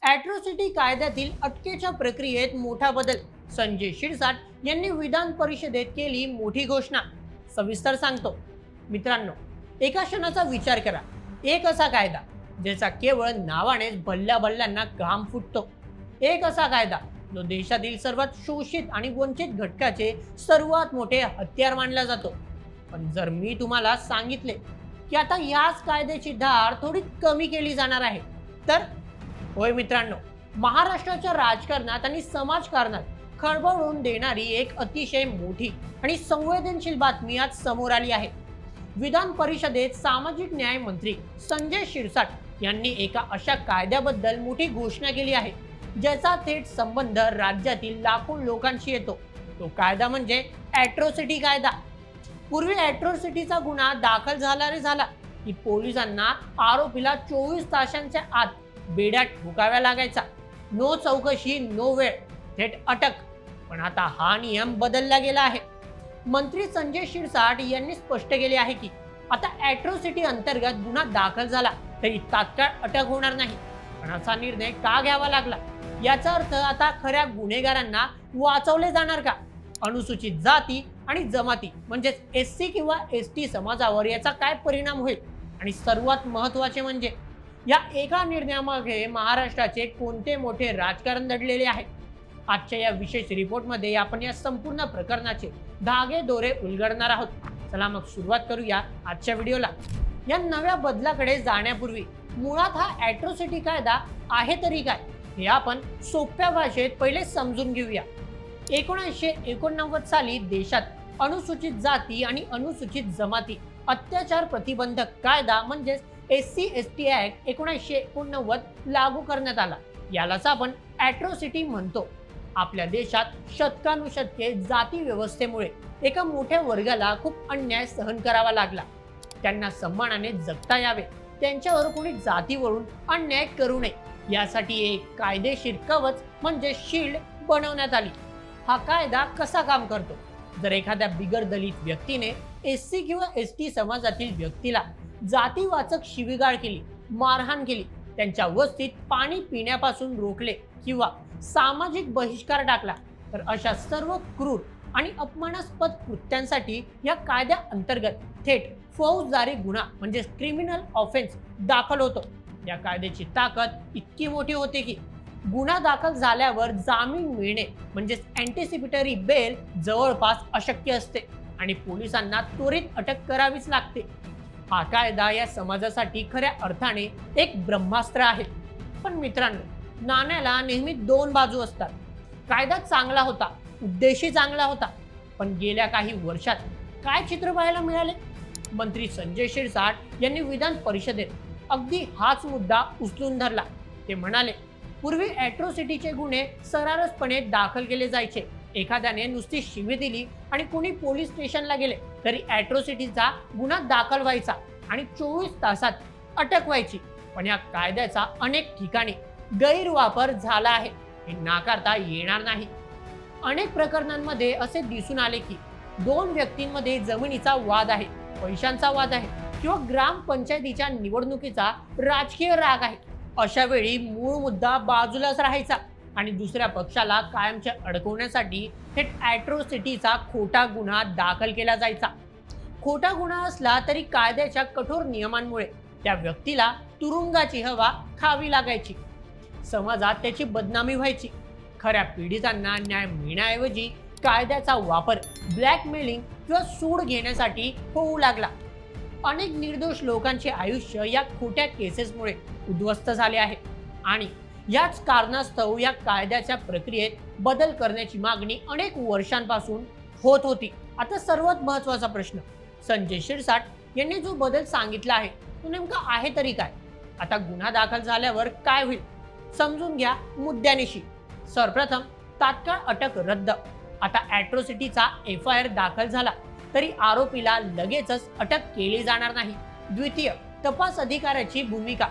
Atrocity कायद्यातील अटकेच्या प्रक्रियेत मोठा बदल. संजय शिरसाट यांनी विधान परिषदेत केली मोठी घोषणा. सविस्तर सांगतो. मित्रांनो, एका क्षणाचा विचार करा. एक असा कायदा ज्याचा केवळ नावानेच भल्ल्या भल्ल्यांना घाम फुटतो. एक असा कायदा जो देशातील सर्वात शोषित आणि वंचित घटकाचे सर्वात मोठे हत्यार मानला जातो. पण जर मी तुम्हाला सांगितले की आता याच कायद्याची धार थोडी कमी केली जाणार आहे, तर होय मित्रांनो, महाराष्ट्राच्या राजकारणात आणि समाजकारणात खळबळून देणारी एक अतिशय मोठी आणि संवेदनशील बातमी आज समोर आली आहे. विधान परिषदेत सामाजिक न्याय मंत्री संजय शिरसाट यांनी एका अशा कायद्याबद्दल मोठी घोषणा केली आहे ज्याचा थेट संबंध राज्यातील लाखो लोकांशी येतो. तो कायदा म्हणजे ॲट्रॉसिटी कायदा. पूर्वी ॲट्रॉसिटीचा गुन्हा दाखल झाला की पोलिसांना आरोपीला 24 तासांच्या आत बेड्यात ठोकाव्या लागायचा. नो चौकशी, नो वेळ, थेट अटक. पण आता हा नियम बदलला गेला आहे. मंत्री संजय शिरसाट यांनी स्पष्ट केले आहे की आता ॲट्रॉसिटी अंतर्गत गुन्हा दाखल झाला तरी तात्काळ अटक होणार नाही. पण असा निर्णय का घ्यावा लागला? याचा अर्थ आता खऱ्या गुन्हेगारांना वाचवले जाणार का? अनुसूचित जाती आणि जमाती म्हणजेच SC किंवा ST समाजावर याचा काय परिणाम होईल? आणि सर्वात महत्त्वाचे म्हणजे या एका निर्णयामागे महाराष्ट्राचे कोणते मोठे राजकारण दडलेले आहे? आजच्या या विशेष रिपोर्टमध्ये आपण या संपूर्ण प्रकरणाचे धागे दोरे उलगडणार आहोत. चला मग सुरुवात करूया आजच्या व्हिडिओला. या नव्या बदलाकडे जाण्यापूर्वी मुळात हा ॲट्रॉसिटी कायदा आहे तरी काय हे आपण सोप्या भाषेत पहिले समजून घेऊया. 1989 साली देशात अनुसूचित जाती आणि अनुसूचित जमाती अत्याचार प्रतिबंधक कायदा म्हणजेच SC ST ॲक्ट 1989 लागू करण्यात आला. यालाच आपण ॲट्रॉसिटी म्हणतो. आपल्या देशात शतकानुशतके जाती व्यवस्थेमुळे एका मोठ्या वर्गाला खूप अन्याय सहन करावा लागला. त्यांना सन्मानाने जगता यावे, त्यांच्यावर कोणी जातीवरून अन्याय करू नये यासाठी एक कायदेशीर कवच म्हणजे शील्ड बनवण्यात आली. हा कायदा कसा काम करतो? जर एखाद्या बिगर दलित व्यक्तीने SC किंवा ST समाजातील व्यक्तीला जातीवाचक शिवीगाळ केली, मारहाण केली, त्यांच्या वस्तीत पाणी पिण्यापासून रोखले किंवा सामाजिक बहिष्कार टाकला, तर अशा सर्व क्रूर आणि अपमानास्पद कृत्यांसाठी या कायद्या अंतर्गत थेट फौजदारी गुन्हा म्हणजे क्रिमिनल ऑफेन्स दाखल होतो. या कायद्याची ताकद इतकी मोठी होते की गुन्हा दाखल झाल्यावर जामीन मिळणे म्हणजे अँटिसिपेटरी बेल जवळपास अशक्य असते आणि पोलिसांना त्वरित अटक करावीच लागते. हा कायदा या समाजासाठी खऱ्या अर्थाने एक ब्रह्मास्त्र आहे. पण मित्रांनो, नाण्याला नेहमी दोन बाजू असतात. कायदा चांगला होता, उद्देशही चांगला होता, पण गेल्या काही वर्षात काय चित्र पाहायला मिळाले? मंत्री संजय शिरसाट यांनी विधान परिषदेत अगदी हाच मुद्दा उचलून धरला. ते म्हणाले, पूर्वी ॲट्रॉसिटीचे गुन्हे सर्रासपणे दाखल केले जायचे. एखाद्याने नुसती शिवी दिली आणि कोणी पोलीस स्टेशनला गेले तरी ॲट्रॉसिटीचा गुन्हा दाखल व्हायचा आणि 24 तासात अटक व्हायची. पण या कायद्याचा अनेक ठिकाणी गैरवापर झाला आहे, हे नाकारता येणार नाही. अनेक प्रकरणांमध्ये असे दिसून आले की दोन व्यक्तींमध्ये जमिनीचा वाद आहे, पैशांचा वाद आहे किंवा ग्रामपंचायतीच्या निवडणुकीचा राजकीय राग आहे. अशा वेळी मूळ मुद्दा बाजूलाच राहायचा आणि दुसऱ्या पक्षाला कायमचे अडकवण्यासाठी थेट ॲट्रॉसिटीचा खोटा गुन्हा दाखल केला जायचा. खोटा गुन्हा असला तरी कायद्याच्या कठोर नियमांमुळे त्या व्यक्तीला तुरुंगाची हवा खावी लागायची. समाजात त्याची बदनामी व्हायची. खऱ्या पीडितांना न्याय मिळण्याऐवजी कायद्याचा वापर ब्लॅकमेलिंग किंवा सूड घेण्यासाठी होऊ लागला. अनेक निर्दोष लोकांचे आयुष्य या खोट्या केसेसमुळे उद्ध्वस्त झाले आहे आणि याच कारणास्तव या कायद्याच्या प्रक्रियेत बदल करण्याची मागणी अनेक वर्षांपासून होत होती. आता सर्वात महत्त्वाचा प्रश्न, संजय शिरसाट यांनी जो बदल सांगितला आहे तो नेमका आहे तरी काय? आता गुन्हा दाखल झाल्यावर काय होईल समजून घ्या मुद्द्यानिशी. सर्वप्रथम, तात्काळ अटक रद्द. आता ॲट्रॉसिटीचा FIR दाखल झाला तरी आरोपीला लगेचच अटक केली जाणार नाही. द्वितीय, तपास अधिकाऱ्याची भूमिका.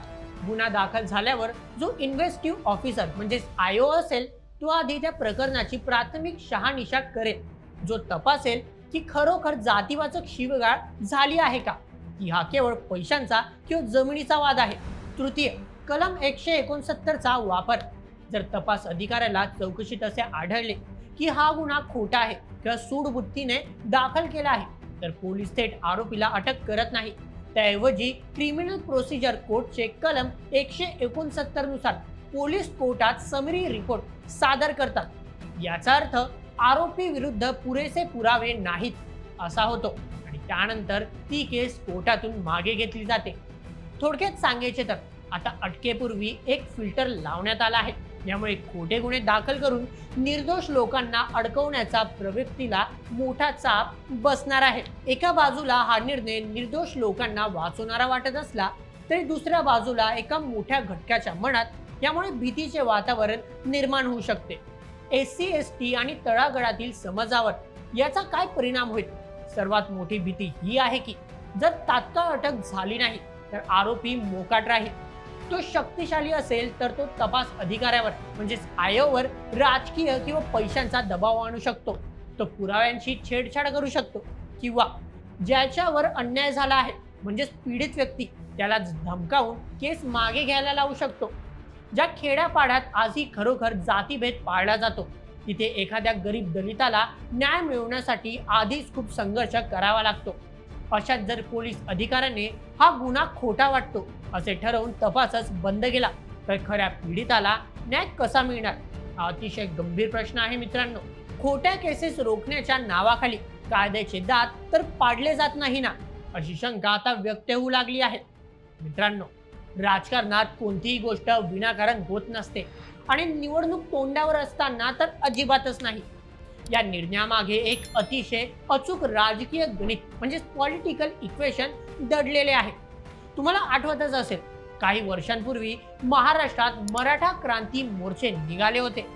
गुन्हा दाखल झाल्यावर जो इन्व्हेस्टिव्ह ऑफिसर म्हणजे IO असेल तो आधी त्या प्रकरणाची प्राथमिक शहानिशा करेल. जो तपासेल की खरोखर जातीवाचक शिवीगाळ झाली आहे का, की हा केवळ पैशांचा किंवा जमिनीचा वाद आहे. तृतीय, कलम 169चा वापर जर तपास अधिकाऱ्याला चौकशीत असे आढळले की हा गुन्हा खोटा आहे किंवा सूडबुद्धीने दाखल केला आहे तर पोलीस थेट आरोपीला अटक करत नाही. त्याऐवजी क्रिमिनल प्रोसिजर कोडचे कलम 169 नुसार पोलीस कोर्टात समरी रिपोर्ट सादर करतात. याचा अर्थ आरोपी विरुद्ध पुरेसे पुरावे नाहीत असा होतो आणि त्यानंतर ती केस कोर्टातून मागे घेतली जाते. थोडक्यात सांगायचे तर आता अटकेपूर्वी एक फिल्टर लावण्यात आला आहे. यामुळे खोटे गुन्हे दाखल करून निर्दोष लोकांना अडकवण्याचा प्रवृत्तीला मोठा चाप बसणार आहे. एका बाजूला हा निर्णय निर्दोष लोकांना वाचवणारा वाटत असला तरी दुसऱ्या बाजूला एका मोठ्या घटकाच्या मनात यामुळे भीतीचे वातावरण निर्माण होऊ शकते. SC ST आणि तळागाळातील समाजावर याचा काय परिणाम होईल? सर्वात मोठी भीती ही आहे की जर तात्काळ अटक झाली नाही तर आरोपी मोकाट राहील. तो शक्तिशाली असेल तर तो तपास अधिकाऱ्यावर म्हणजेच आयोवर राजकीय किंवा पैशांचा दबाव आणू शकतो. तो पुराव्यांची छेडछाड करू शकतो किंवा ज्याच्यावर अन्याय झाला आहे म्हणजेच पीडित व्यक्ती त्याला धमकावून केस मागे घ्यायला लावू शकतो. ज्या खेड्यापाड्यात आजही खरोखर जातीभेद पाळला जातो तिथे एखाद्या गरीब दलिताला न्याय मिळवण्यासाठी आधीच खूप संघर्ष करावा लागतो. अशात जर पोलीस अधिकाऱ्याने हा गुन्हा खोटा वाटतो असे ठरवून तपासच बंद केला तर खऱ्या पीडिताला न्याय कसा मिळणार? हा अतिशय गंभीर प्रश्न आहे मित्रांनो. खोट्या केसेस रोखण्याच्या नावाखाली कायद्याचे दात तर पाडले जात नाही ना, अशी शंका आता व्यक्त होऊ लागली आहे. मित्रांनो, राजकारणात कोणतीही गोष्ट विनाकारण होत नसते आणि निवडणूक तोंडावर असताना तर अजिबातच नाही. या निर्णयामागे एक अतिशय अचूक राजकीय गणित म्हणजे पॉलिटिकल इक्वेशन दडलेले आहे. तुम्हाला आठवतच असेल काही वर्षांपूर्वी महाराष्ट्रात मराठा क्रांती मोर्चे निघाले होते.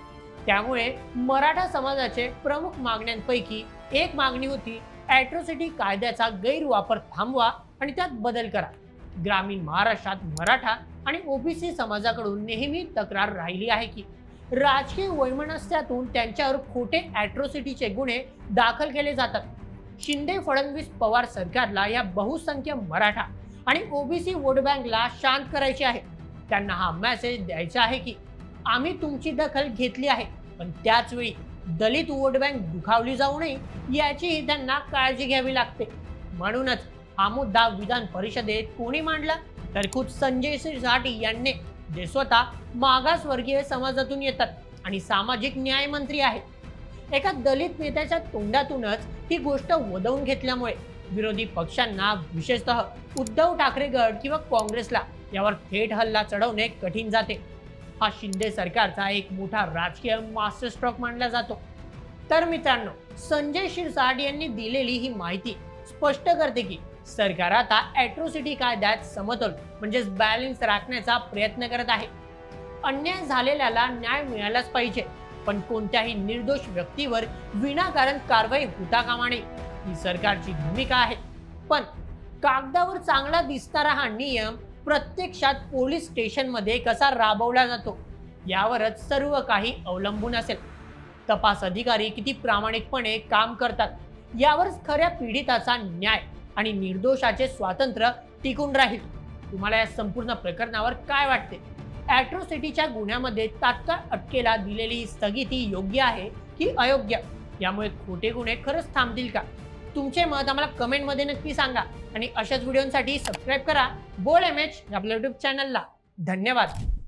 त्यामुळे मराठा समाजाचे प्रमुख मागण्यांपैकी एक मागणी होती ॲट्रॉसिटी कायद्याचा गैरवापर थांबवा आणि त्यात बदल करा. ग्रामीण महाराष्ट्रात मराठा आणि OBC समाजाकडून नेहमी तक्रार राहिली आहे की राजकीय वैमनस्यातून त्यांच्यावर खोटे ॲट्रॉसिटीचे गुन्हे दाखल केले जातात. शिंदे फडणवीस पवार सरकारला या बहुसंख्य मराठा आणि OBC वोट बँकला शांत करायचे आहे. त्यांना हा मेसेज द्यायचा आहे की आम्ही तुमची दखल घेतली आहे पण त्याच वेळी दलित वोट बँक दुखावली जाऊ नये याचीही त्यांना काळजी घ्यावी लागते. म्हणूनच हा मुद्दा विधान परिषदेत कोणी मांडला तर खुद संजय शिरसाट यांनी, जे स्वतः मागासवर्गीय समाजातून येतात आणि सामाजिक न्याय मंत्री आहेत. एका दलित नेत्याच्या तोंडातूनच ही गोष्ट वदवून घेतल्यामुळे विरोधी पक्षांना विशेषतः उद्धव ठाकरे गट किंवा काँग्रेसला यावर थेट हल्ला चढवणे कठीण जाते. हा शिंदे सरकारचा एक मोठा राजकीय मास्टर स्ट्रोक मानला जातो. तर मित्रांनो, संजय शिरसाट यांनी दिलेली ही माहिती स्पष्ट करते की सरकार आता ॲट्रॉसिटी कायद्यात समतोल म्हणजेच बॅलन्स राखण्याचा प्रयत्न करत आहे. अन्याय झालेल्याला न्याय मिळालाच पाहिजे पण कोणत्याही निर्दोष व्यक्तीवर विनाकारण कारवाई होता कामा नये ही सरकारची भूमिका आहे. पण कागदावर चांगला दिसणारा हा नियम प्रत्यक्षात पोलीस स्टेशनमध्ये कसा राबवला जातो यावरच सर्व काही अवलंबून असेल. तपास अधिकारी किती प्रामाणिकपणे काम करतात यावरच खऱ्या पीडिताचा न्याय आणि निर्दोषाचे स्वातंत्र्य टिकून राहील. तुम्हाला या संपूर्ण प्रकरणावर काय वाटते? ॲट्रॉसिटीच्या गुन्ह्यामध्ये तात्काळ अटकेला दिलेली स्थगिती योग्य आहे की अयोग्य? यामुळे खोटे गुन्हे खरंच थांबतील का? तुमचे मत आम्हाला कमेंटमध्ये नक्की सांगा आणि अशाच व्हिडिओसाठी सबस्क्राईब करा बोल्ड MH आपल्या YouTube चॅनलला. धन्यवाद.